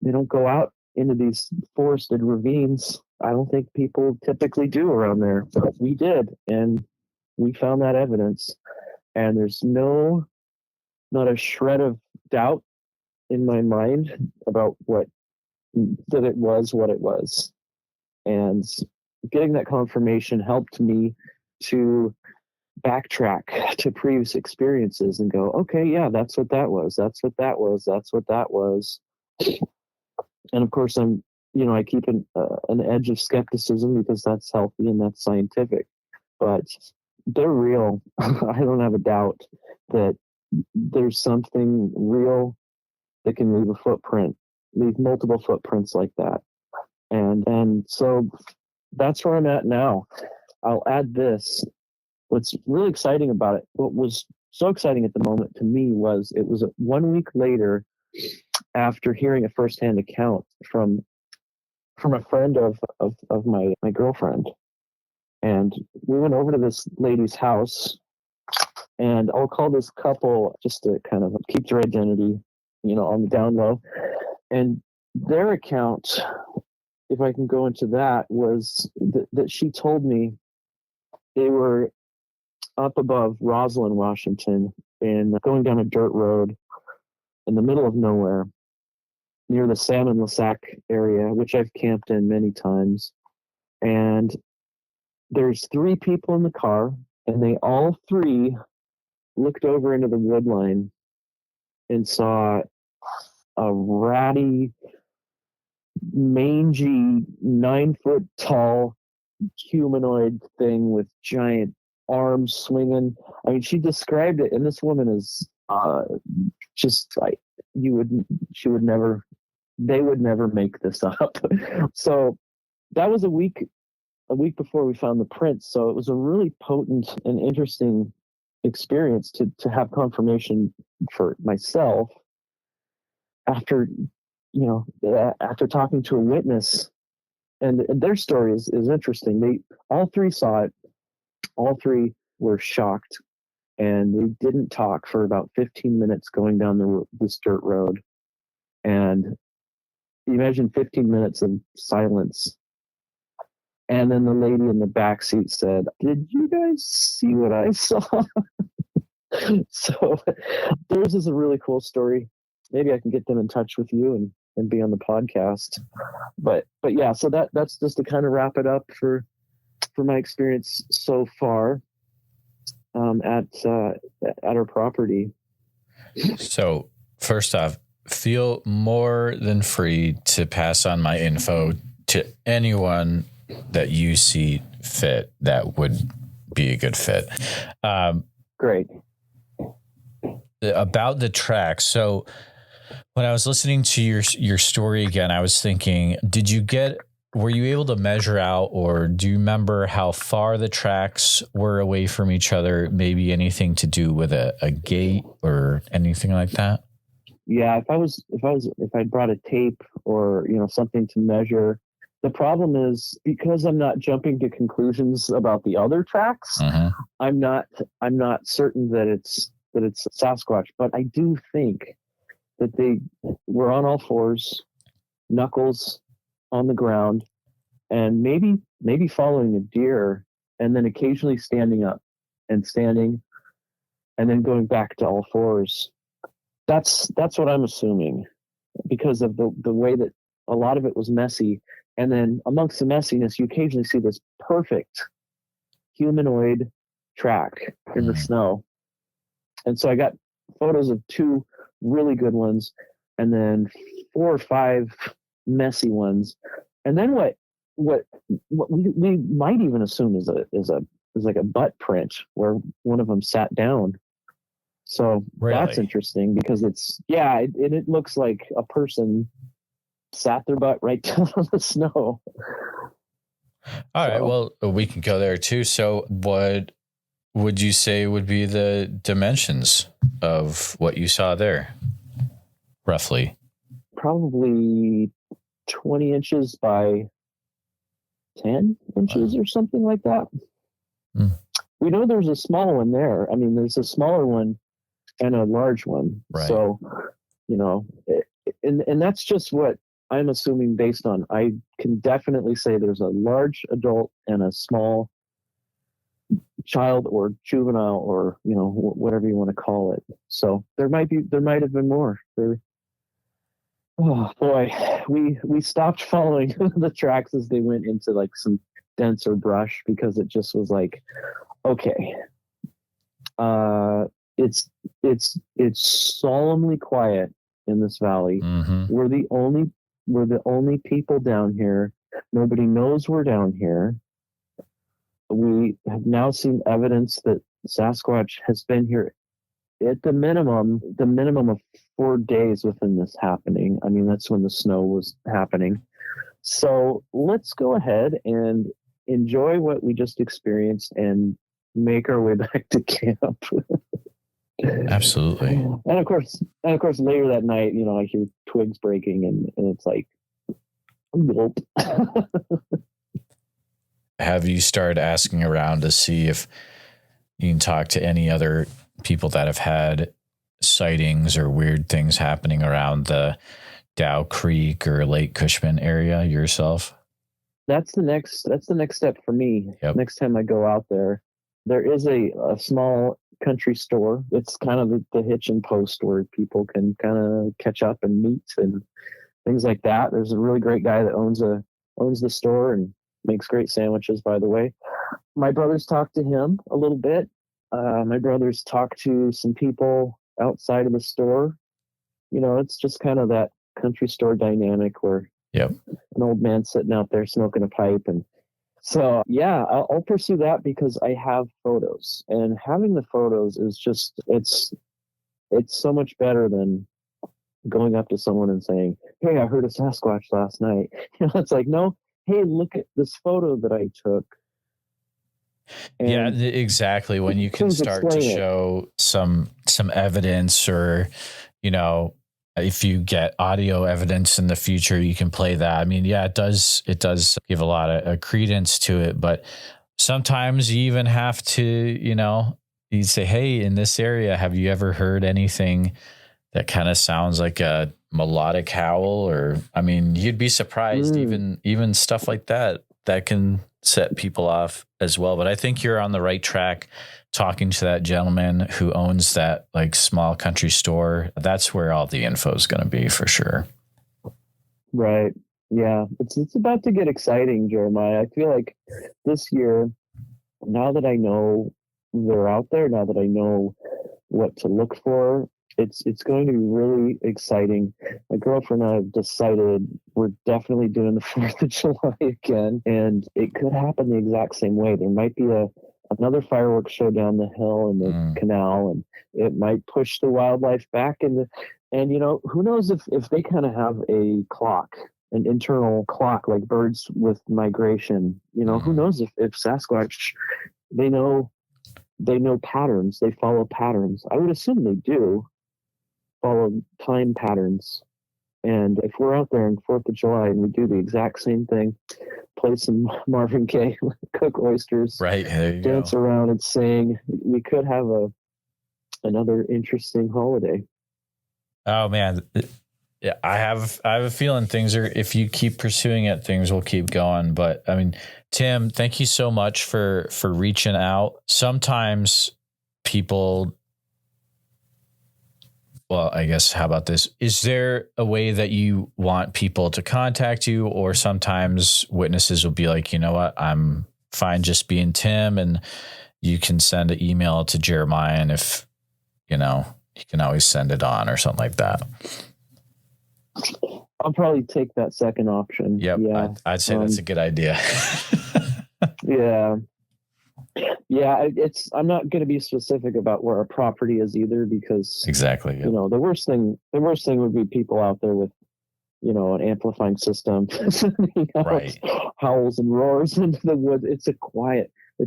they don't go out into these forested ravines. I don't think people typically do around there, but we did, and we found that evidence. And there's not a shred of doubt in my mind about that it was what it was. And getting that confirmation helped me to backtrack to previous experiences and go, okay, yeah, that's what that was. That's what that was. That's what that was. And of course, I keep an edge of skepticism because that's healthy and that's scientific. But they're real. I don't have a doubt that there's something real that can leave multiple footprints like that. And so that's where I'm at now. I'll add this. What's really exciting about it, what was so exciting at the moment to me was it was 1 week later after hearing a firsthand account from a friend of my girlfriend. And we went over to this lady's house, and I'll call this couple just to kind of keep their identity, on the down low. And their account, if I can go into that, was that she told me they were up above Roslyn, Washington, and going down a dirt road in the middle of nowhere near the Salmon-Lasac area, which I've camped in many times. And there's 3 people in the car, and they all 3 looked over into the wood line and saw a ratty, mangy, 9-foot tall humanoid thing with giant arms swinging. I mean, she described it, and this woman is just like they would never make this up. So that was a week before we found the prints. So it was a really potent and interesting experience to have confirmation for myself after talking to a witness. And their story is interesting. They all 3 saw it. All 3 were shocked, and they didn't talk for about 15 minutes going down this dirt road. And imagine 15 minutes of silence. And then the lady in the back seat said, "Did you guys see what I saw?" So theirs is a really cool story. maybe I can get them in touch with you and be on the podcast. But yeah, so that's just to kind of wrap it up for my experience so far at our property. So first off, feel more than free to pass on my info to anyone that you see fit that would be a good fit. Great. About the tracks. So when I was listening to your story again, I was thinking, were you able to measure out, or do you remember how far the tracks were away from each other? Maybe anything to do with a gate or anything like that? Yeah, if I brought a tape or, something to measure. The problem is, because I'm not jumping to conclusions about the other tracks, I'm not certain that it's Sasquatch, but I do think that they were on all fours, knuckles on the ground, and maybe following a deer, and then occasionally standing up and standing and then going back to all fours. That's what I'm assuming, because of the way that a lot of it was messy. And then amongst the messiness, you occasionally see this perfect humanoid track in the snow. And so I got photos of 2 really good ones, and then 4 or 5 messy ones. And then what we might even assume is like a butt print where one of them sat down. So really? That's interesting, because it looks like a person sat their butt right down on the snow. All right. Well, we can go there too. So what would you say would be the dimensions of what you saw there, roughly? Probably 20 inches by 10 inches or something like that. We know there's a small one there. I mean, there's a smaller one and a large one. Right. So, and that's just what I'm assuming based on. I can definitely say there's a large adult and a small child or juvenile, or whatever you want to call it. So there might have been more. Oh boy, we stopped following the tracks as they went into like some denser brush, because it just was like, okay, it's solemnly quiet in this valley. We're the only people down here. Nobody knows we're down here. We have now seen evidence that Sasquatch has been here at the minimum of 4 days within this happening. I mean, that's when the snow was happening. So let's go ahead and enjoy what we just experienced and make our way back to camp. Absolutely. And of course, later that night, I hear twigs breaking, and it's like, gulp. Have you started asking around to see if you can talk to any other people that have had sightings or weird things happening around the Dow Creek or Lake Cushman area yourself? That's the next step for me. Yep. Next time I go out there is a small country store. It's kind of the hitch and post where people can kind of catch up and meet and things like that. There's a really great guy that owns the store and makes great sandwiches, by the way. My brothers talked to him a little bit. My brothers talked to some people outside of the store. It's just kind of that country store dynamic where an old man sitting out there smoking a pipe. And so, yeah, I'll pursue that, because I have photos, and having the photos is just, it's so much better than going up to someone and saying, "Hey, I heard a Sasquatch last night." It's like, no, hey, look at this photo that I took. And yeah, exactly. When you can start to show some evidence, or, if you get audio evidence in the future, you can play that. I mean, yeah, it does give a lot of credence to it, but sometimes you even have to, you say, "Hey, in this area, have you ever heard anything that kind of sounds like a melodic howl?" Or, I mean, you'd be surprised, even stuff like that that can set people off as well. But I think you're on the right track talking to that gentleman who owns that like small country store. That's where all the info is going to be for sure. Right. Yeah. It's about to get exciting, Jeremiah. I feel like this year, now that I know they're out there, now that I know what to look for, it's going to be really exciting. My girlfriend and I have decided we're definitely doing the 4th of July again, and it could happen the exact same way. There might be another fireworks show down the hill in the canal, and it might push the wildlife back and who knows if they kind of have a clock, an internal clock like birds with migration. Who knows if Sasquatch, they know patterns, they follow patterns. I would assume they do follow time patterns. And if we're out there on 4th of July and we do the exact same thing, play some Marvin Gaye, cook oysters, right, dance around and sing, we could have another interesting holiday. Oh man. Yeah, I have a feeling things are, if you keep pursuing it, things will keep going. But I mean, Tim, thank you so much for reaching out. Sometimes people, well, I guess, how about this? Is there a way that you want people to contact you? Or sometimes witnesses will be like, you know what, I'm fine just being Tim, and you can send an email to Jeremiah, and if, you can always send it on or something like that. I'll probably take that second option. Yep. Yeah. I'd say that's a good idea. Yeah. Yeah. I'm not going to be specific about where our property is either, because exactly. Yep. The worst thing would be people out there with, an amplifying system, right, howls and roars into the woods. It's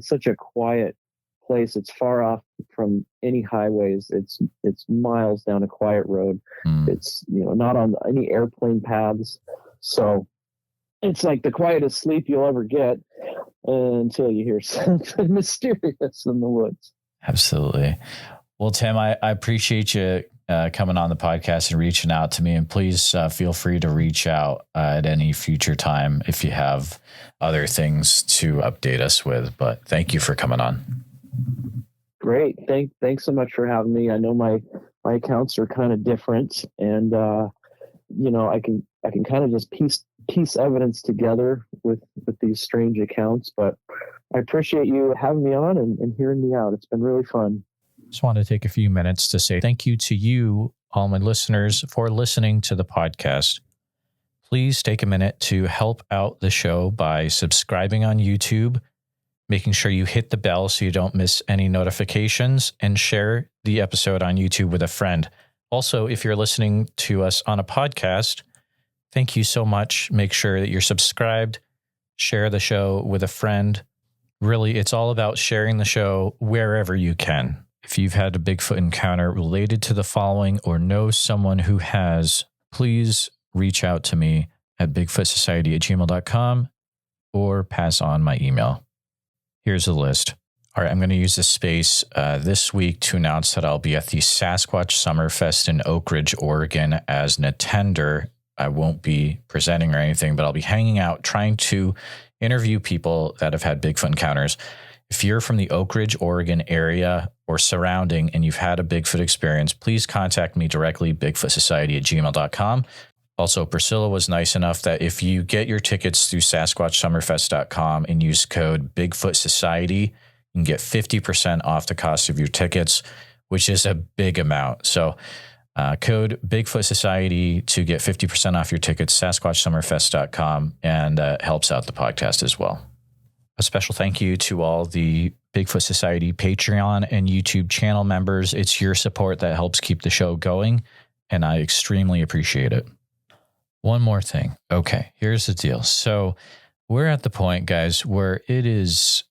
such a quiet place. It's far off from any highways. It's miles down a quiet road. It's not on any airplane paths, so it's like the quietest sleep you'll ever get until you hear something mysterious in the woods. Absolutely. Well, Tim, I appreciate you coming on the podcast and reaching out to me, and please feel free to reach out at any future time if you have other things to update us with. But thank you for coming on. Great. Thanks so much for having me. I know my accounts are kind of different, and I can kind of just piece evidence together with these strange accounts, but I appreciate you having me on and hearing me out. It's been really fun. Just want to take a few minutes to say thank you to you, all my listeners, for listening to the podcast. Please take a minute to help out the show by subscribing on YouTube, making sure you hit the bell so you don't miss any notifications, and share the episode on YouTube with a friend. Also, if you're listening to us on a podcast, thank you so much. Make sure that you're subscribed, share the show with a friend. Really, it's all about sharing the show wherever you can. If you've had a Bigfoot encounter related to the following or know someone who has, please reach out to me at bigfootsociety@gmail.com or pass on my email. Here's a list. All right, I'm going to use this space this week to announce that I'll be at the Sasquatch Summerfest in Oak Ridge, Oregon as an attender. I won't be presenting or anything, but I'll be hanging out, trying to interview people that have had Bigfoot encounters. If you're from the Oak Ridge, Oregon area or surrounding and you've had a Bigfoot experience, please contact me directly, bigfootsociety@gmail.com. Also, Priscilla was nice enough that if you get your tickets through SasquatchSummerfest.com and use code BigfootSociety, you can get 50% off the cost of your tickets, which is a big amount. So code Bigfoot Society to get 50% off your tickets, SasquatchSummerfest.com, and helps out the podcast as well. A special thank you to all the Bigfoot Society Patreon and YouTube channel members. It's your support that helps keep the show going, and I extremely appreciate it. One more thing. Okay, here's the deal. So we're at the point, guys, where there's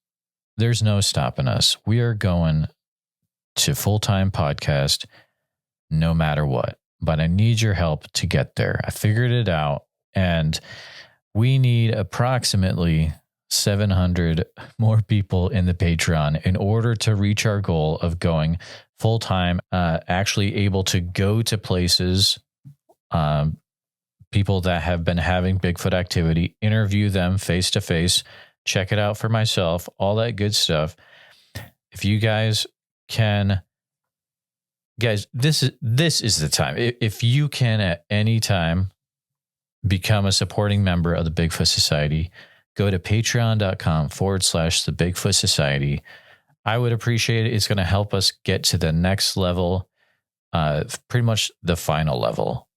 no stopping us. We are going to full-time podcast no matter what, but I need your help to get there. I figured it out, and we need approximately 700 more people in the Patreon in order to reach our goal of going full-time, actually able to go to places, people that have been having Bigfoot activity, interview them face to face, check it out for myself, all that good stuff. If you guys can, guys, this is the time. If you can at any time become a supporting member of the Bigfoot Society, go to patreon.com/the Bigfoot Society. I would appreciate it. It's going to help us get to the next level, pretty much the final level.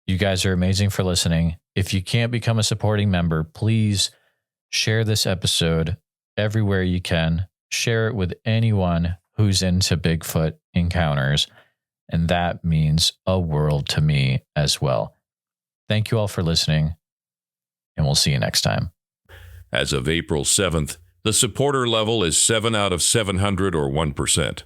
You guys are amazing for listening. If you can't become a supporting member, please share this episode everywhere you can. Share it with anyone who's into Bigfoot encounters. And that means a world to me as well. Thank you all for listening, and we'll see you next time. As of April 7th, the supporter level is 7 out of 700 or 1%.